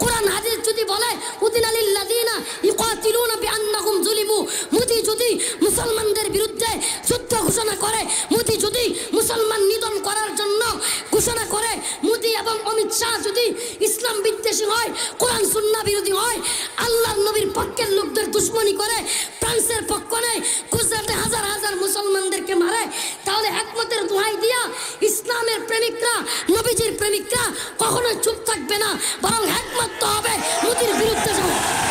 কোরআন হাদিস যদি বলে উদিনা লিল্লাযিনা ইউকাতিলুনা বিআন্নাহুম যুলিমু, মোদি যদি মুসলমানদের বিরুদ্ধে যুদ্ধ ঘোষণা করে, মোদি যদি মুসলমান নিধন করার জন্য ঘোষণা করে, মোদি এবং অমিত শাহ যদি ইসলাম বিদ্বেষী হয়, কোরআন সুন্নাহ বিরোধী হয়, আল্লাহর নবীর পক্ষের লোকদের দুশমনি করে, ফ্রান্সের পক্ষ নেয়, গুজরাটে হাজার হাজার মুসলমানদেরকে মারে, তাহলে একমতের দোহাই দিয়া ইসলামের প্রেমিকরা, নবীজির প্রেমিকরা কখনোই চুপ থাকবে না, বরং একমত হবে মোদির বিরুদ্ধে যাবে।